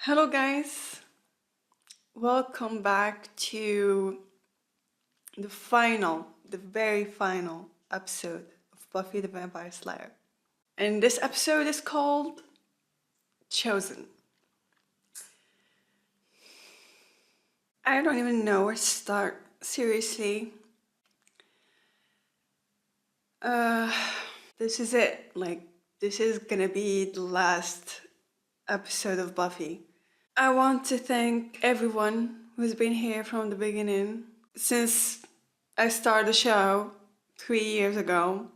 Hello guys, welcome back to the very final episode of Buffy the Vampire Slayer. And this episode is called Chosen. I don't even know where to start, seriously. This is it, this is gonna be the last episode of Buffy. I want to thank everyone who's been here from the beginning since I started the show 3 years ago,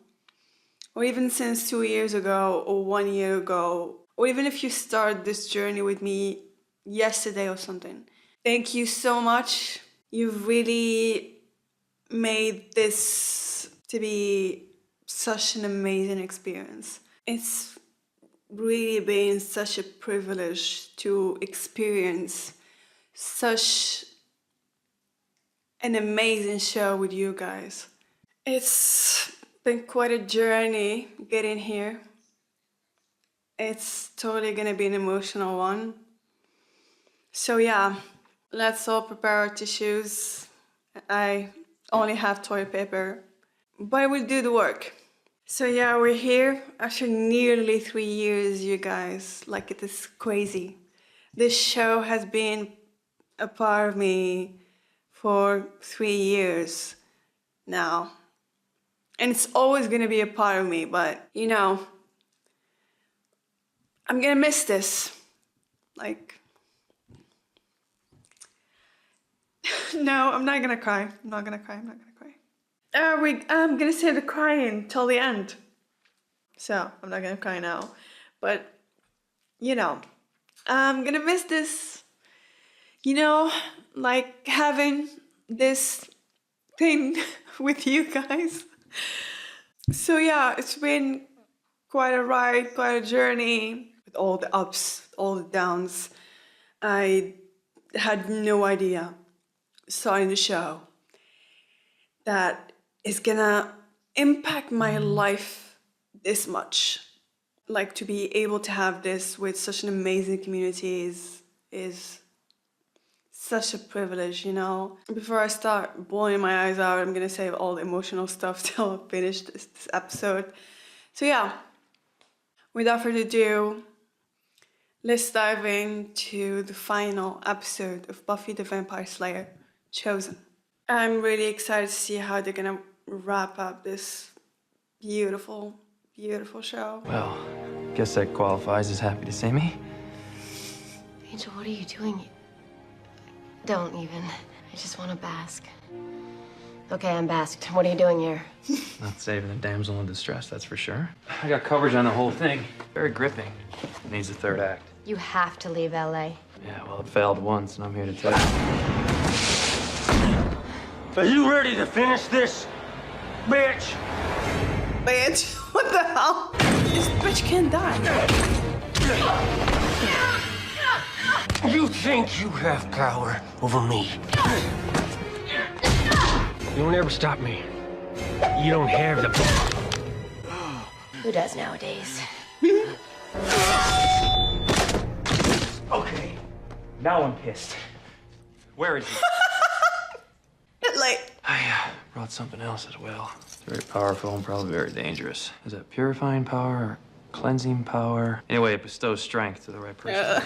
or even since 2 years ago, or 1 year ago, or even if you start this journey with me yesterday or something. Thank you so much. You've really made this to be such an amazing experience. It's really been such a privilege to experience such an amazing show with you guys. It's been quite a journey getting here. It's totally gonna be an emotional one. So yeah, let's all prepare our tissues. I only have toilet paper, but I will do the work. So yeah, we're here after nearly 3 years, you guys. Like, it is crazy. This show has been a part of me for 3 years now. And it's always gonna be a part of me, but you know, I'm gonna miss this. No, I'm not gonna cry. I'm not gonna cry. I'm gonna save the crying till the end. So, I'm not gonna cry now. But, you know, I'm gonna miss this. You know, like having this thing with you guys. So yeah, it's been quite a ride, quite a journey, with all the ups, all the downs. I had no idea, starting the show, that it's gonna impact my life this much. Like, to be able to have this with such an amazing community is such a privilege, you know? Before I start bawling my eyes out, I'm gonna save all the emotional stuff till I finish this episode. So yeah, without further ado, let's dive into the final episode of Buffy the Vampire Slayer, Chosen. I'm really excited to see how they're gonna wrap up this beautiful, beautiful show. Well, guess that qualifies as happy to see me. Angel, what are you doing? Don't even. I just want to bask. Okay, I'm basked. What are you doing here? Not saving a damsel in distress, that's for sure. I got coverage on the whole thing. Very gripping. It needs a third act. You have to leave LA. Yeah, well, it failed once, and I'm here to tell you. Are you ready to finish this, bitch? Bitch, what the hell? This bitch can't die. You think you have power over me? You'll never stop me. You don't have the power. Who does nowadays? Okay, now I'm pissed. Where is he? Like, I brought something else as well. It's very powerful and probably very dangerous. Is that purifying power or cleansing power? Anyway, it bestows strength to the right person.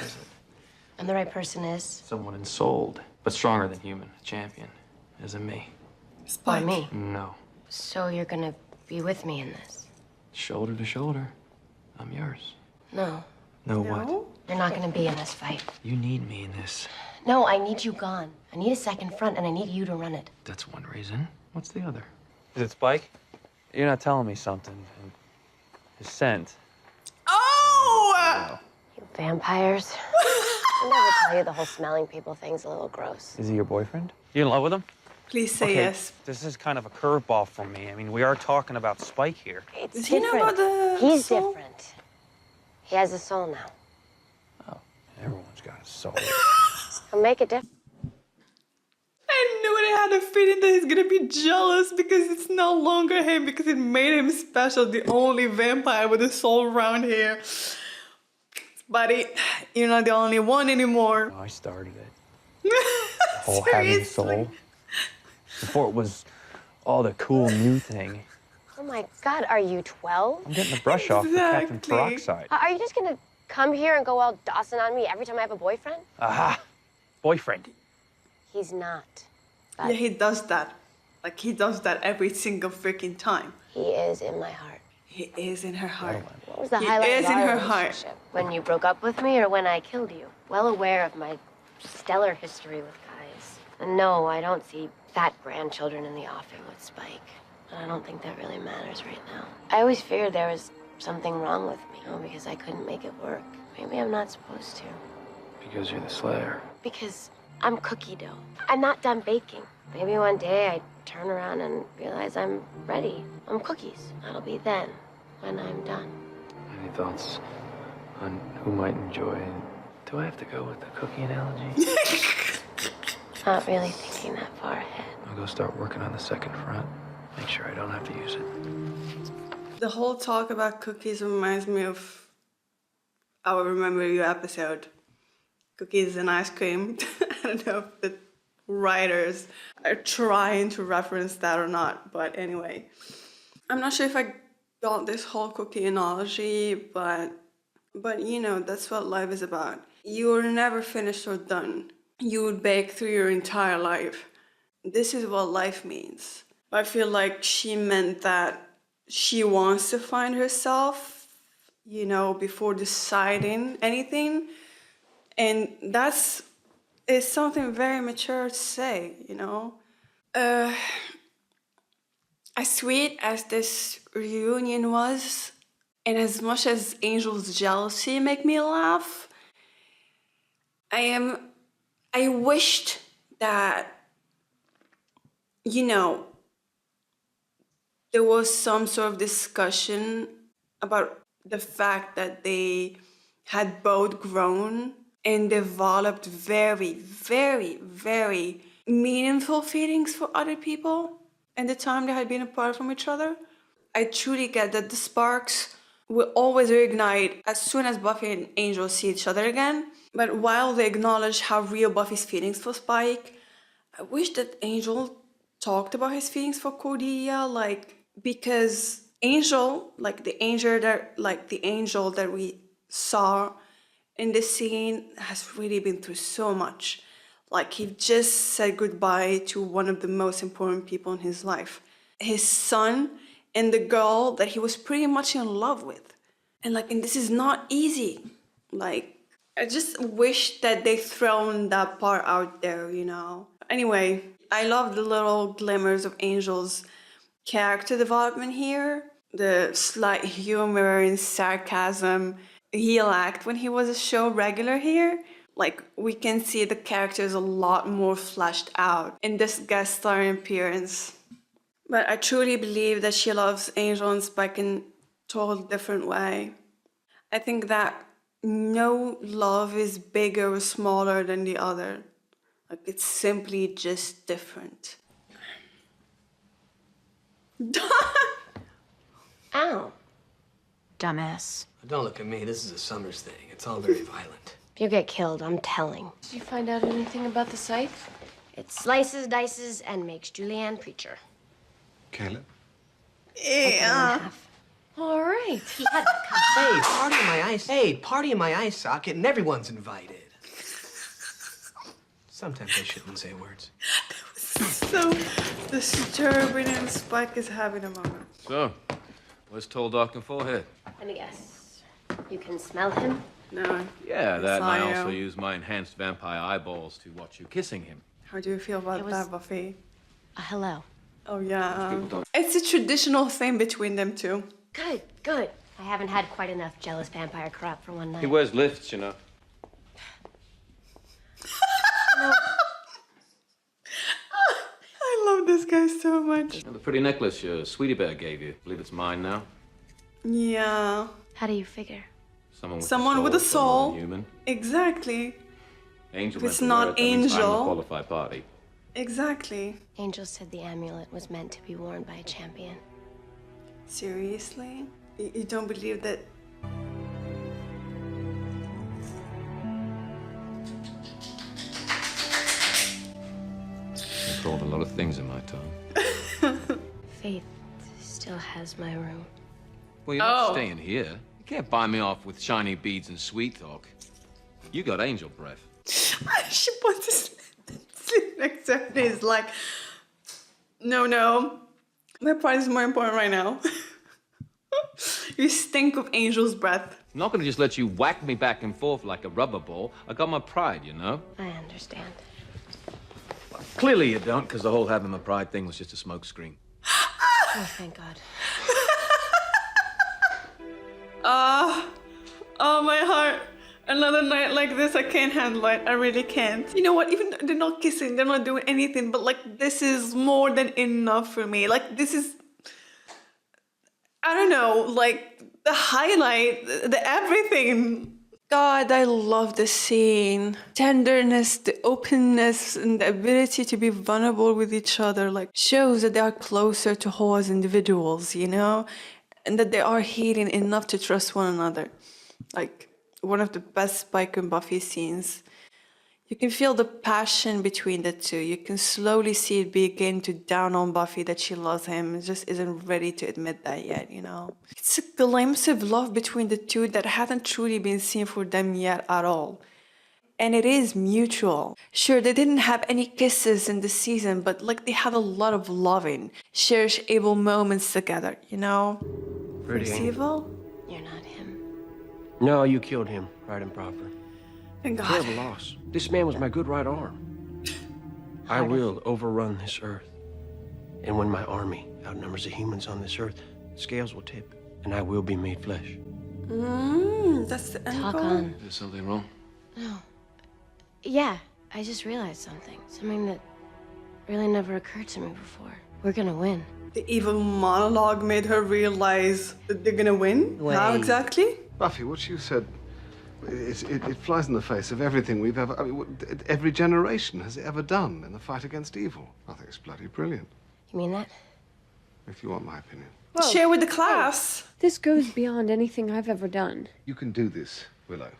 And the right person is? Someone ensouled, but stronger than human. A champion. As in me. Or me. No. So you're gonna be with me in this? Shoulder to shoulder. I'm yours. No. No what? You're not gonna be in this fight. You need me in this. No, I need you gone. I need a second front, and I need you to run it. That's one reason. What's the other? Is it Spike? You're not telling me something. His scent. oh! You vampires. I never tell you the whole smelling people thing's a little gross. Is he your boyfriend? You in love with him? Please say yes. This is kind of a curveball for me. I mean, we are talking about Spike here. It's Does he know different. about the He's soul? different. He has a soul now. Oh, Everyone's got a soul. He'll make it different. I knew it. I had a feeling that he's gonna be jealous because it's no longer him, because it made him special, the only vampire with a soul around here. It's Buddy, you're not the only one anymore. I started it. The whole having soul. Before it was all the cool new thing. Oh my God, are you 12? I'm getting the brush off with Captain Exactly. Peroxide. Are you just gonna come here and go all Dawson on me every time I have a boyfriend? Aha! Boyfriend. He's not. Yeah, he does that. Like, he does that every single freaking time. He is in my heart. He is in her heart. What was the He highlight is of in our her heart. relationship? When you broke up with me or when I killed you? Well aware of my stellar history with guys. And no, I don't see fat grandchildren in the offing with Spike. And I don't think that really matters right now. I always feared there was something wrong with me, because I couldn't make it work. Maybe I'm not supposed to. Because you're the Slayer. Because I'm cookie dough. I'm not done baking. Maybe one day I turn around and realize I'm ready. I'm cookies. That'll be then, when I'm done. Any thoughts on who might enjoy? Do I have to go with the cookie analogy? Not really thinking that far ahead. I'll go start working on the second front. Make sure I don't have to use it. The whole talk about cookies reminds me of our Remember You episode. Cookies and ice cream. I don't know if the writers are trying to reference that or not, but anyway. I'm not sure if I got this whole cookie analogy, but you know, that's what life is about. You're never finished or done. You would bake through your entire life. This is what life means. I feel like she meant that she wants to find herself, you know, before deciding anything. And that's something very mature to say, you know. As sweet as this reunion was, and as much as Angel's jealousy make me laugh, I wished that, you know, there was some sort of discussion about the fact that they had both grown and developed very, very, very meaningful feelings for other people in the time they had been apart from each other. I truly get that the sparks will always reignite as soon as Buffy and Angel see each other again. But while they acknowledge how real Buffy's feelings for Spike, I wish that Angel talked about his feelings for Cordelia, because Angel, the angel that we saw in this scene, has really been through so much. Like, he just said goodbye to one of the most important people in his life. His son and the girl that he was pretty much in love with. And this is not easy. I just wish that they thrown that part out there, you know. Anyway, I love the little glimmers of Angel's character development here. The slight humor and sarcasm he lacked when he was a show regular here. We can see the characters a lot more fleshed out in this guest starring appearance. But I truly believe that she loves Angel and Spike in a totally different way. I think that no love is bigger or smaller than the other. It's simply just different. Ow. Dumbass. Don't look at me. This is a Summers thing. It's all very violent. If you get killed, I'm telling. Did you find out anything about the site? It slices, dices, and makes Julianne preacher. Caleb? Yeah. All right. He had to come. Hey, party in my ice. Hey, party in my ice socket, and everyone's invited. Sometimes I shouldn't say words. So disturbing, and Spike is having a moment. So, what's tall, dark, and forehead? Let me guess. You can smell him? No. Yeah, that, and I Saw also you. use my enhanced vampire eyeballs to watch you kissing him. How do you feel about It was- that, Buffy? Hello. Oh, yeah. People don't- It's a traditional thing between them two. Good, good. I haven't had quite enough jealous vampire crap for one night. He wears lifts, you know. I love this guy so much. The pretty necklace your sweetie bear gave you. Believe it's mine now. Yeah. How do you figure? Someone with a soul. someone human. Exactly. Angel If went it's to not Earth, that means I'm the Angel. qualified party. Exactly. Angel said the amulet was meant to be worn by a champion. Seriously? You don't believe that lot of things in my time. Faith still has my room. Well, you're not Oh. staying here. You can't buy me off with shiny beads and sweet talk. You got angel breath. She wants to sleep next to her. He's like, no. My pride is more important right now. You stink of angel's breath. I'm not gonna just let you whack me back and forth like a rubber ball. I got my pride, you know? I understand. Clearly you don't, because the whole having my pride thing was just a smokescreen. Oh, thank God. Oh, my heart. Another night like this, I can't handle it. I really can't. You know what? Even though they're not kissing, they're not doing anything, but like, this is more than enough for me. Like, this is, I don't know, like, the highlight, the everything. God, I love the scene. Tenderness, the openness, and the ability to be vulnerable with each other, like, shows that they are closer to whole as individuals, you know? And that they are healing enough to trust one another. Like, one of the best Spike and Buffy scenes. You can feel the passion between the two. You can slowly see it begin to down on Buffy that she loves him and just isn't ready to admit that yet, you know? It's a glimpse of love between the two that hasn't truly been seen for them yet at all. And it is mutual. Sure, they didn't have any kisses in the season, but like they had a lot of loving, cherishable moments together, you know? Pretty Is angel. evil? You're not him. No, you killed him, right and proper. Thank God. Terrible loss. This man was my good right arm. I will overrun this earth. And when my army outnumbers the humans on this earth, the scales will tip, and I will be made flesh. That's the end Talk goal. on. Is there something wrong? No. Yeah, I just realized something. Something that really never occurred to me before. We're gonna win. The evil monologue made her realize that they're gonna win. How Wait. exactly? Buffy, what you said, it flies in the face of everything we've ever, I mean, every generation has ever done in the fight against evil. I think it's bloody brilliant, You mean that? if you want my opinion. Share with the class. This goes beyond anything I've ever done. You can do this, Willow.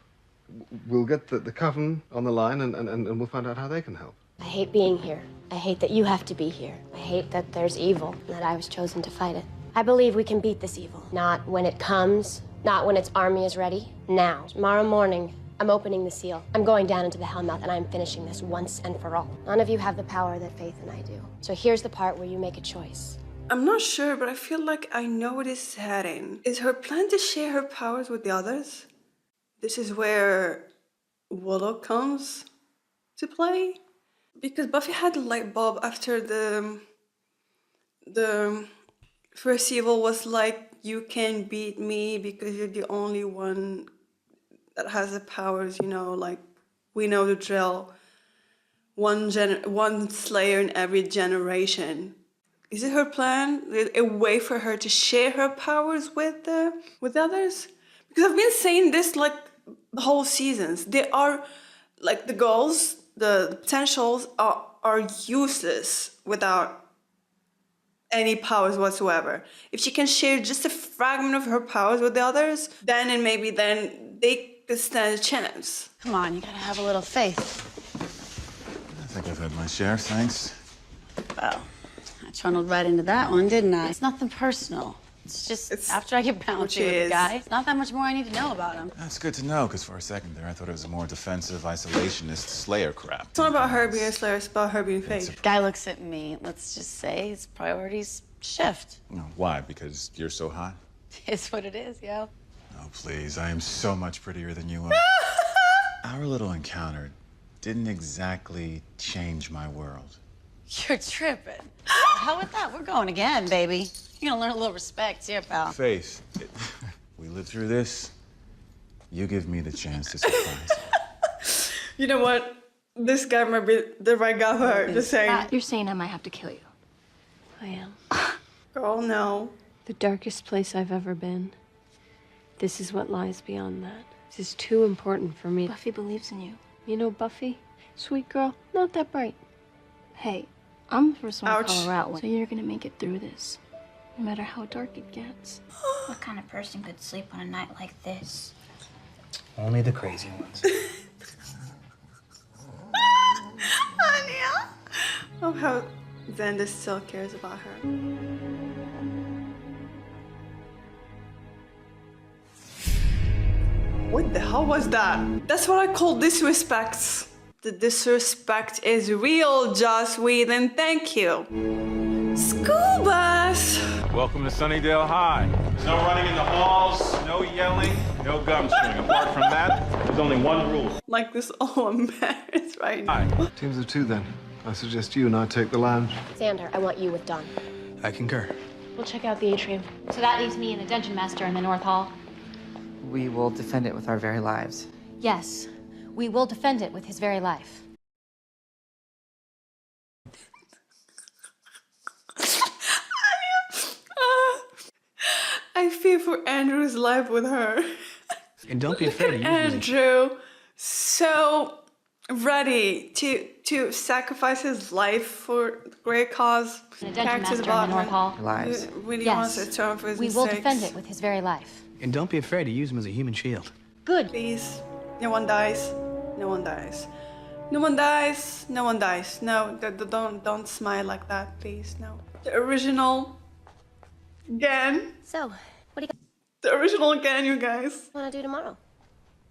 We'll get the Coven on the line and we'll find out how they can help. I hate being here. I hate that you have to be here. I hate that there's evil and that I was chosen to fight it. I believe we can beat this evil. Not when it comes, not when its army is ready. Now. Tomorrow morning, I'm opening the seal. I'm going down into the Hellmouth and I'm finishing this once and for all. None of you have the power that Faith and I do. So here's the part where you make a choice. I'm not sure, but I feel like I know what is heading. Is her plan to share her powers with the others? This is where Willow comes to play? Because Buffy had a light bulb after the first evil was like, you can beat me because you're the only one that has the powers, you know, like, we know the drill. One slayer in every generation. Is it her plan? A way for her to share her powers with others? Because I've been saying this like the whole seasons. They are, like, the goals, the potentials are useless without any powers whatsoever. If she can share just a fragment of her powers with the others, then they could stand a chance. Come on, you gotta have a little faith. I think I've had my share, thanks. Well, I trundled right into that one, didn't I? It's nothing personal. It's just after I get bouncy with the guy, it's not that much more I need to know about him. That's good to know, because for a second there, I thought it was a more defensive, isolationist Slayer crap. It's not about her being a slayer, it's about her being fake. Guy looks at me, let's just say his priorities shift. No, why? Because you're so hot? It's what it is, yo. Oh, please, I am so much prettier than you are. Our little encounter didn't exactly change my world. You're tripping. Hell with that, we're going again, baby. You're gonna learn a little respect here, pal. Faith, we lived through this. You give me the chance to surprise you. You know what? This guy might be the right guy for her. Just saying. You're saying I might have to kill you. I am. Girl, no. The darkest place I've ever been. This is what lies beyond that. This is too important for me. Buffy believes in you. You know Buffy? Sweet girl, not that bright. Hey, I'm the first one to call her out. So you're gonna make it through this, no matter how dark it gets. What kind of person could sleep on a night like this? Only the crazy ones. Oh, how Xander still cares about her. What the hell was that? That's what I call disrespect. The disrespect is real, Joss Whedon. Thank you. School bus. Welcome to Sunnydale High. No running in the halls, no yelling, no gum chewing. Apart from that, there's only one rule. Like this all embarrassed right now. Teams of two, then. I suggest you and I take the lounge. Xander, I want you with Dawn. I concur. We'll check out the atrium. So that leaves me and the Dungeon Master in the North Hall. We will defend it with our very lives. Yes, we will defend it with his very life. I fear for Andrew's life with her. And don't be afraid to use Andrew, so ready to sacrifice his life for the great cause. The Dungeon Master in the North Hall. Lives. Really Yes, wants to atone for his we will mistakes. defend it with his very life. And don't be afraid to use him as a human shield. Good. Please, no one dies. No one dies. No one dies. No one dies. No, don't smile like that, please. No. The original again. So, what do you The original again, you guys. want to do tomorrow?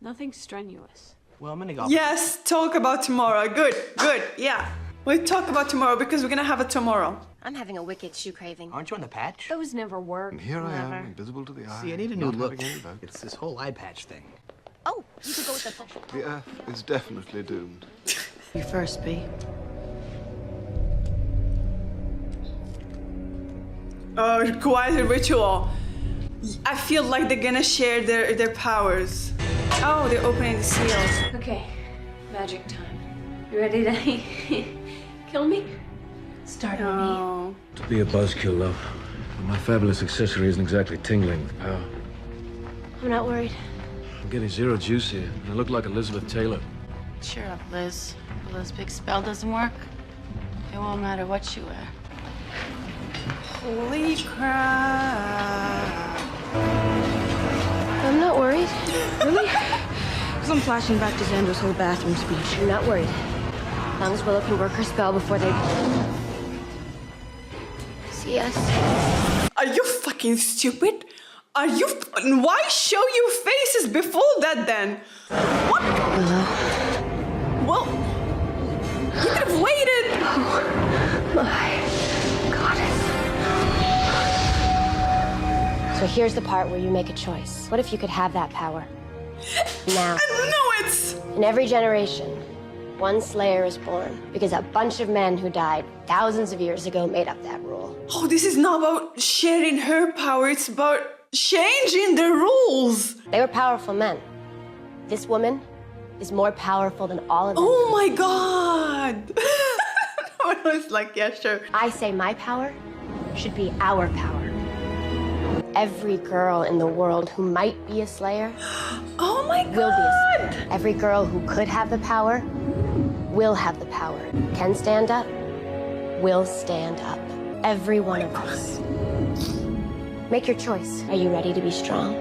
Nothing strenuous. Well, I'm gonna go. Yes, talk about tomorrow. Good, good. Yeah. We talk about tomorrow because we're gonna have it tomorrow. I'm having a wicked shoe craving. Aren't you on the patch? Those never work. And here I am, invisible to the eye. See, I need a new not look. having any vote. It's this whole eye patch thing. Oh, you could go with the The Earth is definitely doomed. You first, B. Oh, quite a ritual. I feel like they're gonna share their powers. Oh, they're opening the seals. Okay, magic time. You ready to kill me? Start with me. Oh. To be a buzzkill, love. My fabulous accessory isn't exactly tingling with power. I'm not worried. I'm getting zero juice here. I look like Elizabeth Taylor. Cheer up, Liz. If Liz's big spell doesn't work, it won't matter what you wear. Holy crap. I'm not worried. Really? Because I'm flashing back to Xander's whole bathroom speech. I'm not worried. As long as Willow can work her spell before they see us. Are you fucking stupid? Are you? Why show your faces before that then? What? Willow. Well, you could have waited. My goddess. So here's the part where you make a choice. What if you could have that power? Now. I know it. In every generation, one Slayer is born because a bunch of men who died thousands of years ago made up that rule. Oh, this is not about sharing her power. It's about changing the rules. They were powerful men. This woman is more powerful than all of them. Oh my god. I was like, yeah, sure. I say my power should be our power. Every girl in the world who might be a Slayer oh my god. will be a Slayer. Every girl who could have the power will have the power. Can stand up, will stand up. Every one of us. Make your choice. Are you ready to be strong?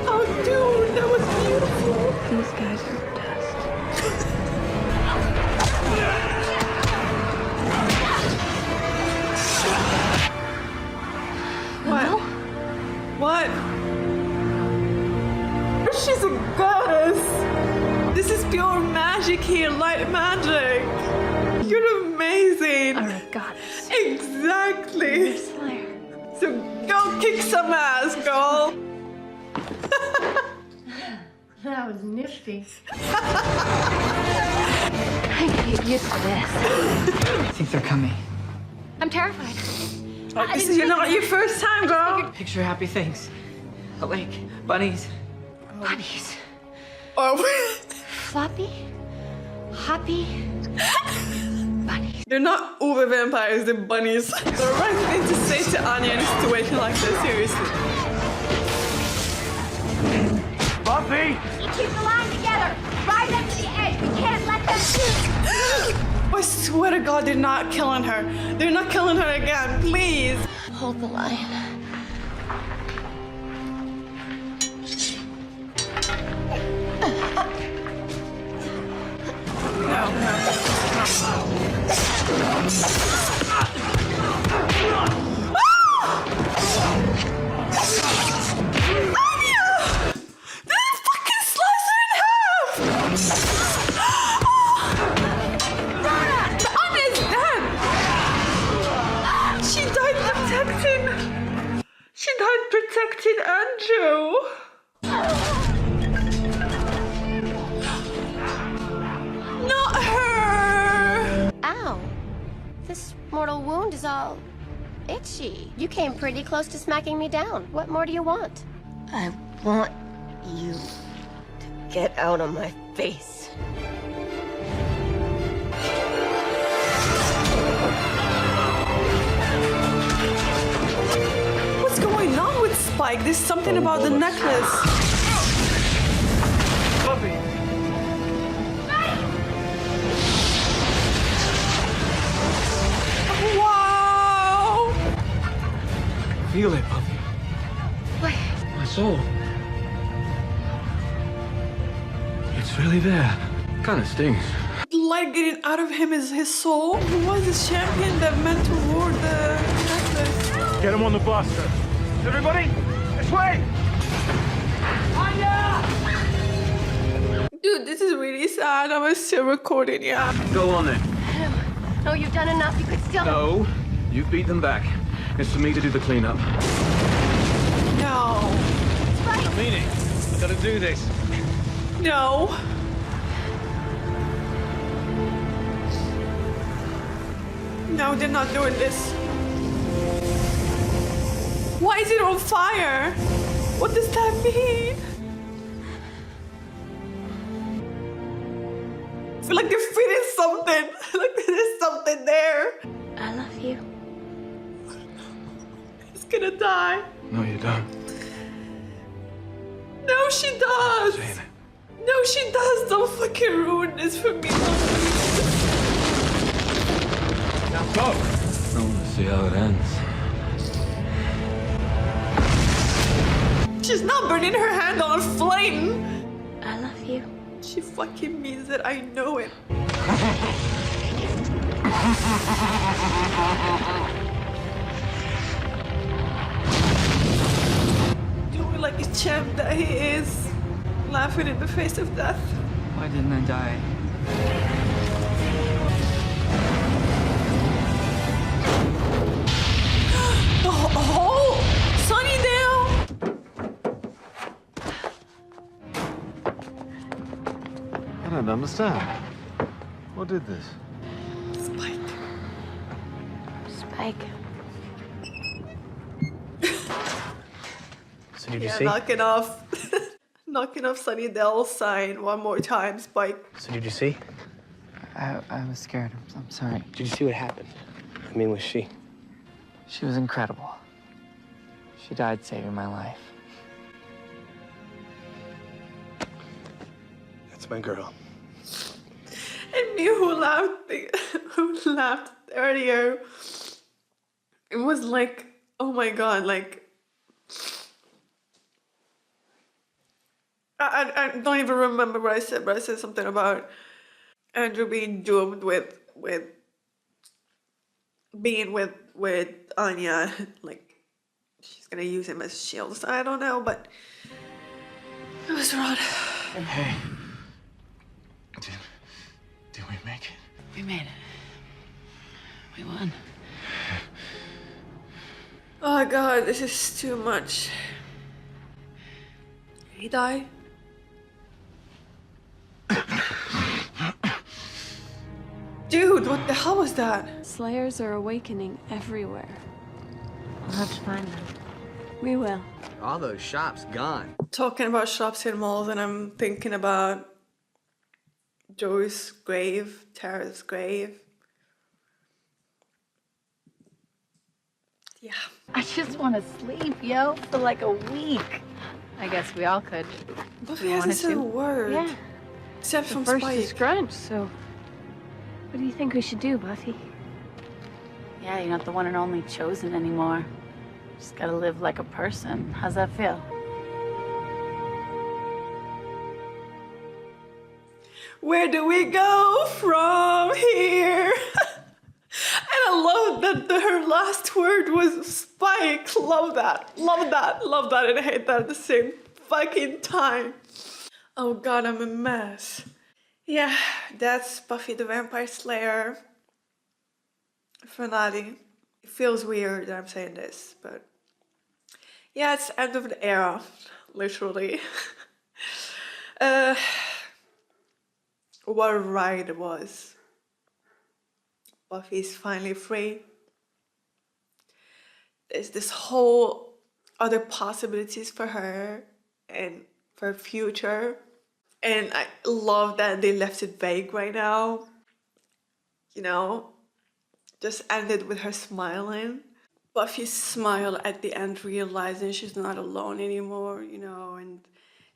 Oh, dude, that was beautiful. These guys are dust. What? What? She's a goddess. This is pure magic here, light magic. You're amazing. Or a goddess. Exactly. Slayer. So go kick some ass, girl. That was nifty. I get used to this. I think they're coming. I'm terrified. This is not your first time, girl. Picture happy things. A lake, bunnies. Bunnies. Oh. Floppy. Happy. Bunnies. They're not uber vampires, they're bunnies. The right thing to say to Anya in a situation like this, seriously. Buffy! Keep the line together. Ride them to the edge. We can't let them shoot. I swear to God, they're not killing her. They're not killing her again, please. Hold the line. No. Gee, you came pretty close to smacking me down. What more do you want? I want you to get out of my face. What's going on with Spike? There's something about the necklace. Buffy! Wow! Feel it, Buffy. What? My soul. It's really there. Kinda stings. The light getting out of him is his soul. Who was this champion that meant to ward the necklace? Get him on the bus. Everybody, this way! Dude, this is really sad. I'm still recording, yeah. Go on then. No, you've done enough. You could still... No, you've beat them back. It's for me to do the cleanup. No. I mean it. I gotta do this. No. No, they're not doing this. Why is it on fire? What does that mean? I feel like they're feeding something. Like there's something there. I love you. He's gonna die. No, you don't. No, she does. No, she does. Don't fucking ruin this for me. Now go. I want to see how it ends. She's not burning her hand on a flame. I love you. She fucking means it. I know it. Doing like a champ that he is. Laughing in the face of death. Why didn't I die? The whole Sunnydale. I don't understand. What did this? Spike. Spike. So did you Yeah, see? knocking off Sunnydale's sign one more time, Spike. So did you see? I was scared. I'm sorry. Did you see what happened? I mean, was she? She was incredible. She died saving my life. That's my girl. And me who laughed earlier. It was like, oh my god, like I don't even remember what I said, but I said something about Andrew being doomed with being with Anya, like she's gonna use him as shields. I don't know, but it was wrong. Hey. Did we make it? We made it. We won. Oh god, this is too much. He died? Dude, what the hell was that? Slayers are awakening everywhere. We'll have to find them. We will. All those shops gone. Talking about shops and malls, and I'm thinking about Joey's grave, Tara's grave. Yeah. I just want to sleep, yo, for like a week. I guess we all could. Buffy hasn't said a word. Yeah. Except The from first Spike. is Grunch, so what do you think we should do, Buffy? Yeah, you're not the one and only chosen anymore. Just gotta live like a person. How's that feel? Where do we go from here? And I love that her last word was Spike. Love that. Love that. Love that. And I hate that at the same fucking time. Oh god, I'm a mess. Yeah, that's Buffy the Vampire Slayer finale. It feels weird that I'm saying this, but yeah, it's end of the era, literally. What a ride it was. Buffy's finally free. there's this whole other possibilities for her and for her future. And I love that they left it vague right now. You know, just ended with her smiling. Buffy's smile at the end, realizing she's not alone anymore, you know, and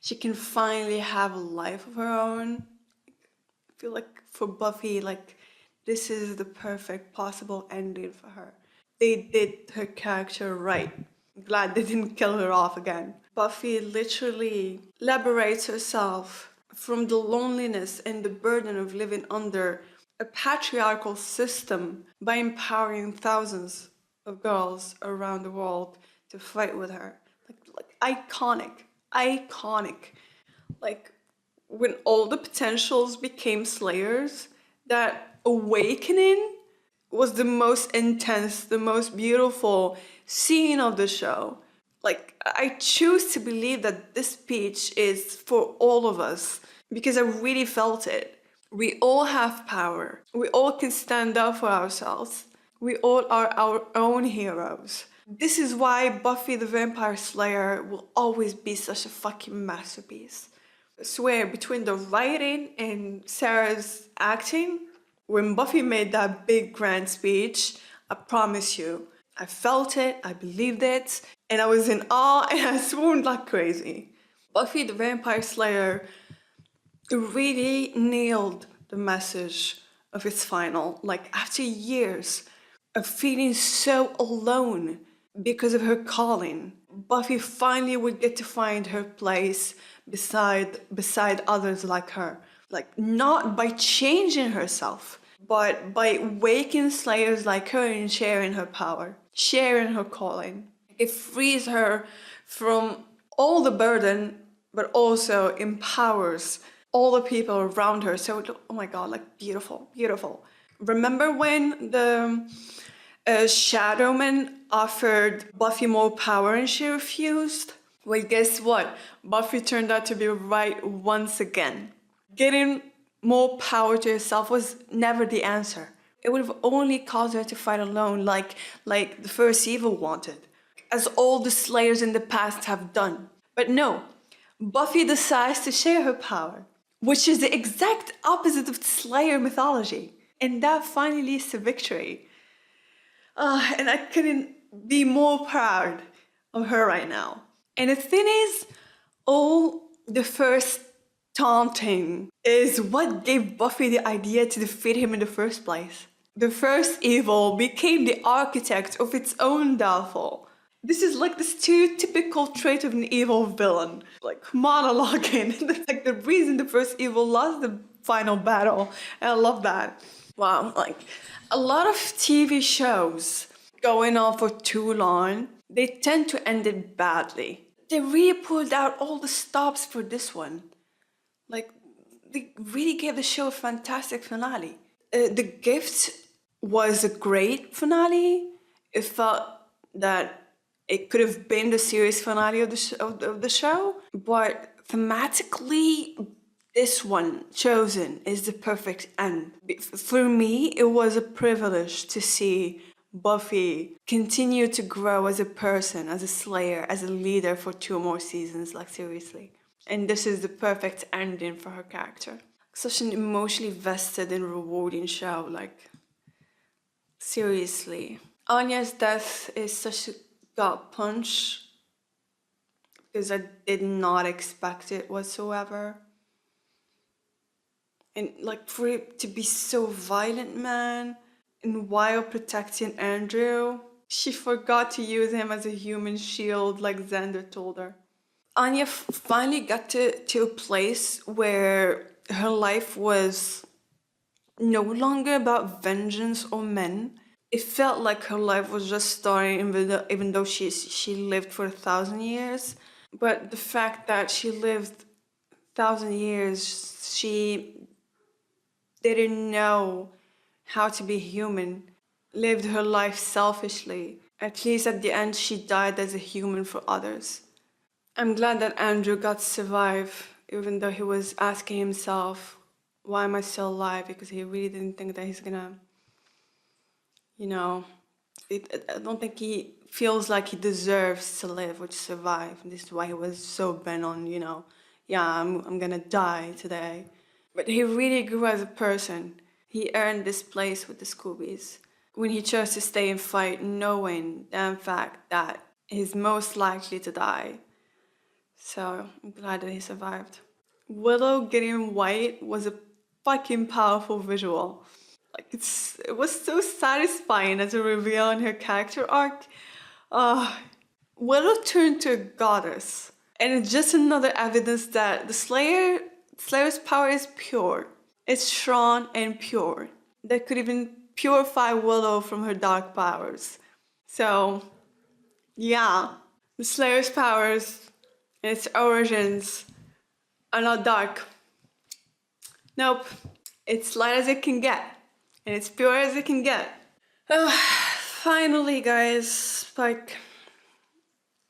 she can finally have a life of her own. I feel like for Buffy, like, this is the perfect possible ending for her. They did her character right. I'm glad they didn't kill her off again. Buffy literally liberates herself from the loneliness and the burden of living under a patriarchal system by empowering thousands of girls around the world to fight with her. Like iconic. Like when all the potentials became slayers, that awakening was the most intense, the most beautiful scene of the show. Like, I choose to believe that this speech is for all of us because I really felt it. We all have power. We all can stand up for ourselves. We all are our own heroes. This is why Buffy the Vampire Slayer will always be such a fucking masterpiece. I swear, between the writing and Sarah's acting, when Buffy made that big grand speech, I promise you, I felt it, I believed it, and I was in awe and I swooned like crazy. Buffy the Vampire Slayer really nailed the message of its final. Like, after years of feeling so alone because of her calling, Buffy finally would get to find her place beside others like her. Like, not by changing herself, but by waking slayers like her and sharing her power, sharing her calling. It frees her from all the burden, but also empowers all the people around her. So, oh my God, like, beautiful, beautiful. Remember when the Shadowman offered Buffy more power and she refused? Well, guess what? Buffy turned out to be right once again. Getting more power to herself was never the answer. It would have only caused her to fight alone like the first evil wanted, as all the slayers in the past have done. But no, Buffy decides to share her power, which is the exact opposite of Slayer mythology. And that finally leads to victory. And I couldn't be more proud of her right now. And the thing is, all the first taunting is what gave Buffy the idea to defeat him in the first place. The first evil became the architect of its own downfall. This is like this typical trait of an evil villain, like monologuing. Like the reason the first evil lost the final battle. And I love that. Wow, like a lot of TV shows going on for too long, they tend to end it badly. They really pulled out all the stops for this one. Like, they really gave the show a fantastic finale. The Gift was a great finale. It felt that it could have been the series finale of the show, but thematically, this one chosen is the perfect end. For me, it was a privilege to see Buffy continue to grow as a person, as a slayer, as a leader for 2 more seasons, like seriously. And this is the perfect ending for her character. Such an emotionally vested and rewarding show, like, seriously. Anya's death is such a gut punch because I did not expect it whatsoever. And like for it to be so violent, man, and while protecting Andrew, she forgot to use him as a human shield like Xander told her. Anya finally got to a place where her life was no longer about vengeance or men. It felt like her life was just starting, even though she lived for 1,000 years. But the fact that she lived 1,000 years, she didn't know how to be human, lived her life selfishly. At least at the end, she died as a human for others. I'm glad that Andrew got to survive, even though he was asking himself, why am I still alive? Because he really didn't think that he's gonna, I don't think he feels like he deserves to live or to survive. And this is why he was so bent on, yeah, I'm gonna die today. But he really grew as a person. He earned this place with the Scoobies when he chose to stay and fight, knowing the fact that he's most likely to die. So I'm glad that he survived. Willow getting white was a fucking powerful visual. Like it was so satisfying as a reveal in her character arc. Willow turned to a goddess, and it's just another evidence that the Slayer's power is pure. It's strong and pure. That could even purify Willow from her dark powers. So, yeah, the Slayer's powers and its origins are not dark. Nope, it's light as it can get, and it's pure as it can get. Finally, guys, Spike.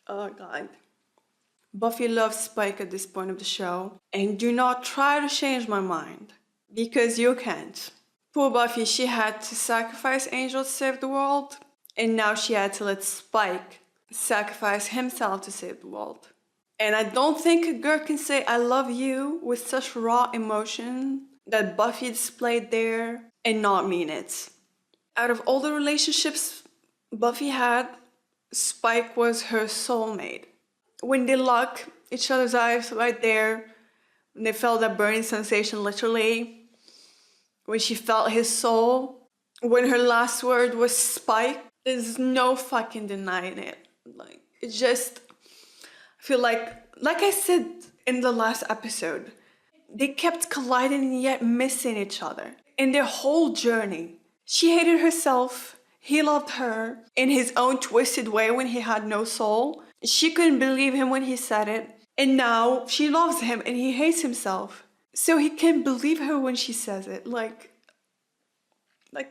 Oh god. Buffy loves Spike at this point of the show, and do not try to change my mind, because you can't. Poor Buffy, she had to sacrifice Angel to save the world, and now she had to let Spike sacrifice himself to save the world. And I don't think a girl can say I love you with such raw emotion that Buffy displayed there and not mean it. Out of all the relationships Buffy had, Spike was her soulmate. When they locked each other's eyes right there, when they felt that burning sensation literally, when she felt his soul, when her last word was Spike, there's no fucking denying it. Like, it just, I feel like I said in the last episode, they kept colliding and yet missing each other in their whole journey. She hated herself, he loved her in his own twisted way when he had no soul. She couldn't believe him when he said it, and now she loves him and he hates himself. So he can't believe her when she says it. Like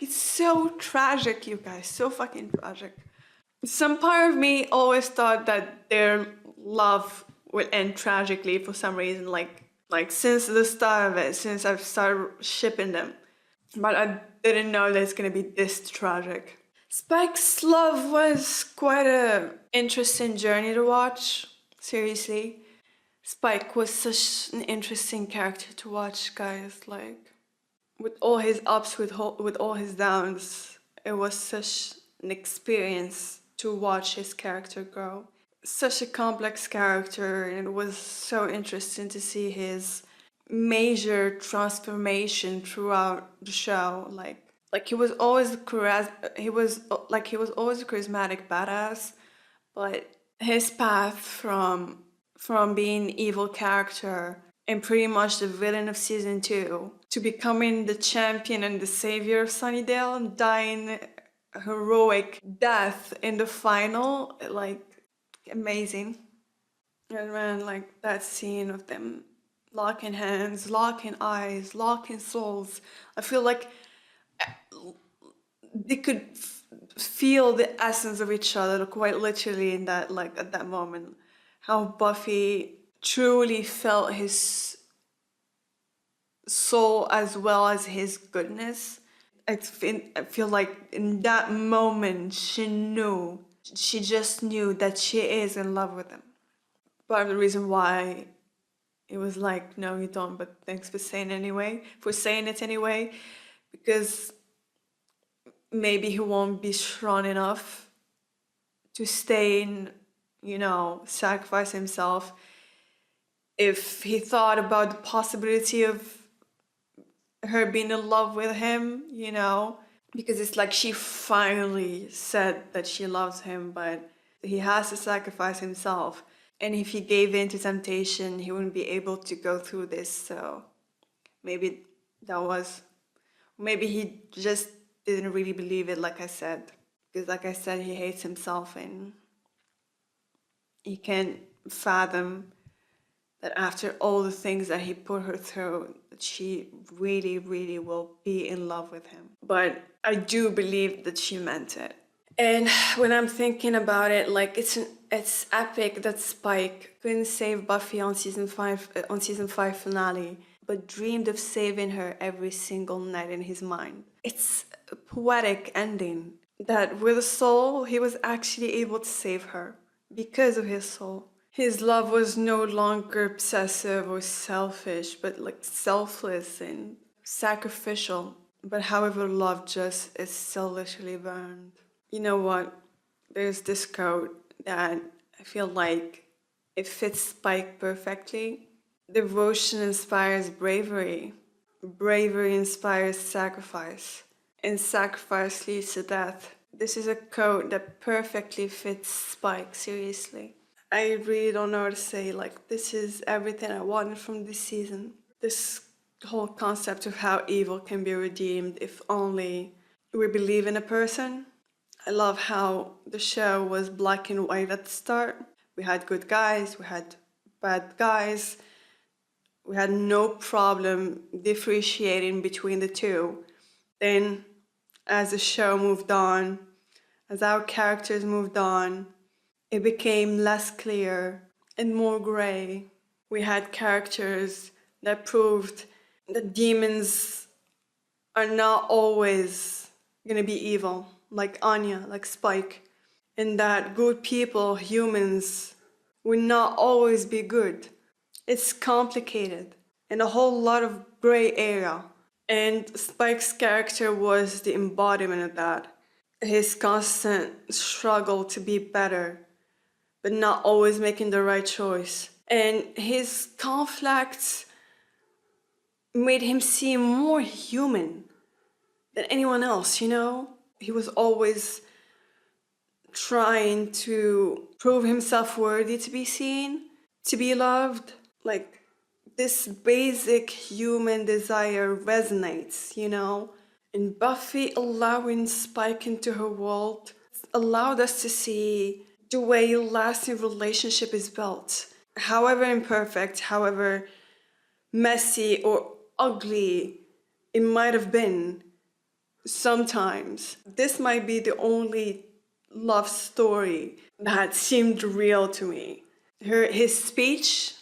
it's so tragic, you guys, so fucking tragic. Some part of me always thought that their love would end tragically for some reason, like since the start of it, since I've started shipping them. But I didn't know that it's gonna be this tragic. Spike's love was quite an interesting journey to watch, seriously. Spike was such an interesting character to watch, guys, like, with all his ups, with all his downs, it was such an experience to watch his character grow. Such a complex character, and it was so interesting to see his major transformation throughout the show. Like he was always a charismatic badass, but his path from being an evil character and pretty much the villain of season 2 to becoming the champion and the savior of Sunnydale and dying a heroic death in the final, like, amazing. And man, like that scene of them locking hands, locking eyes, locking souls, I feel like they could feel the essence of each other quite literally in that, like, at that moment. How Buffy truly felt his soul as well as his goodness. I feel like in that moment she just knew that she is in love with him. Part of the reason why it was like, no, you don't, but thanks for saying it anyway, because maybe he won't be strong enough to stay in, sacrifice himself if he thought about the possibility of her being in love with him, because it's like she finally said that she loves him, but he has to sacrifice himself. And if he gave in to temptation, he wouldn't be able to go through this. So maybe he just didn't really believe it, like I said. Because like I said, he hates himself and he can't fathom that after all the things that he put her through, that she really, really will be in love with him. But I do believe that she meant it. And when I'm thinking about it, like, it's epic that Spike couldn't save Buffy on season 5 finale, but dreamed of saving her every single night in his mind. It's a poetic ending. that with a soul, he was actually able to save her because of his soul. His love was no longer obsessive or selfish, but like selfless and sacrificial. But however, love just is still literally burned. You know what? There's this quote that I feel like it fits Spike perfectly. Devotion inspires bravery. Bravery inspires sacrifice. And sacrifice leads to death. This is a quote that perfectly fits Spike, seriously. I really don't know what to say. Like, this is everything I wanted from this season. This whole concept of how evil can be redeemed if only we believe in a person. I love how the show was black and white at the start. We had good guys, we had bad guys. We had no problem differentiating between the two. Then, as the show moved on, as our characters moved on, it became less clear and more gray. We had characters that proved that demons are not always gonna be evil, like Anya, like Spike, and that good people, humans, will not always be good. It's complicated and a whole lot of gray area. And Spike's character was the embodiment of that. His constant struggle to be better, but not always making the right choice. And his conflicts made him seem more human than anyone else, you know? He was always trying to prove himself worthy to be seen, to be loved. Like, this basic human desire resonates, you know? And Buffy allowing Spike into her world allowed us to see the way a lasting relationship is built. However imperfect, however messy or ugly it might have been sometimes, this might be the only love story that seemed real to me. His speech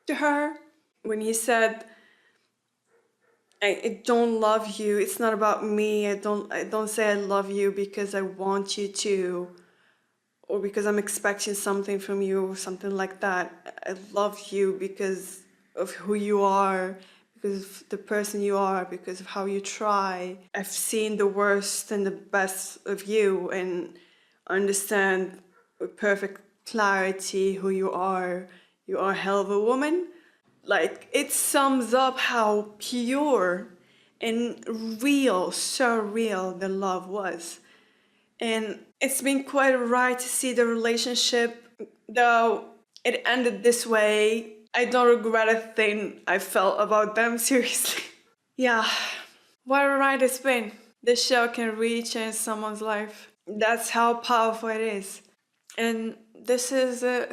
to her, when he said, I don't love you, it's not about me, I don't say I love you because I want you to, or because I'm expecting something from you or something like that. I love you because of who you are, because of the person you are, because of how you try. I've seen the worst and the best of you and understand with perfect clarity who you are. You are a hell of a woman. Like, it sums up how pure and real, so real the love was. And it's been quite a ride to see the relationship. Though it ended this way, I don't regret a thing I felt about them, seriously. Yeah, what a ride it's been. This show can really change someone's life. That's how powerful it is. And this is a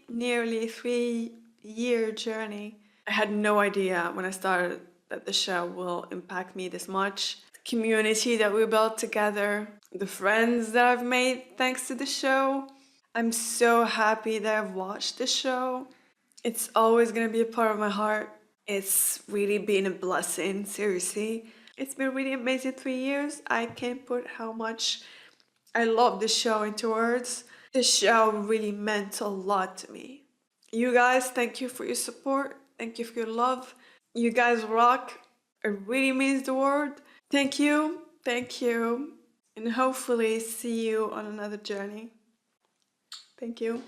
nearly 3-year journey. I had no idea when I started that the show will impact me this much. The community that we built together, the friends that I've made thanks to the show. I'm so happy that I've watched the show. It's always gonna be a part of my heart. It's really been a blessing, seriously. It's been really amazing 3 years. I can't put how much I love this show into words. This show really meant a lot to me. You guys, thank you for your support. Thank you for your love. You guys rock. It really means the world. Thank you. Thank you. And hopefully see you on another journey. Thank you.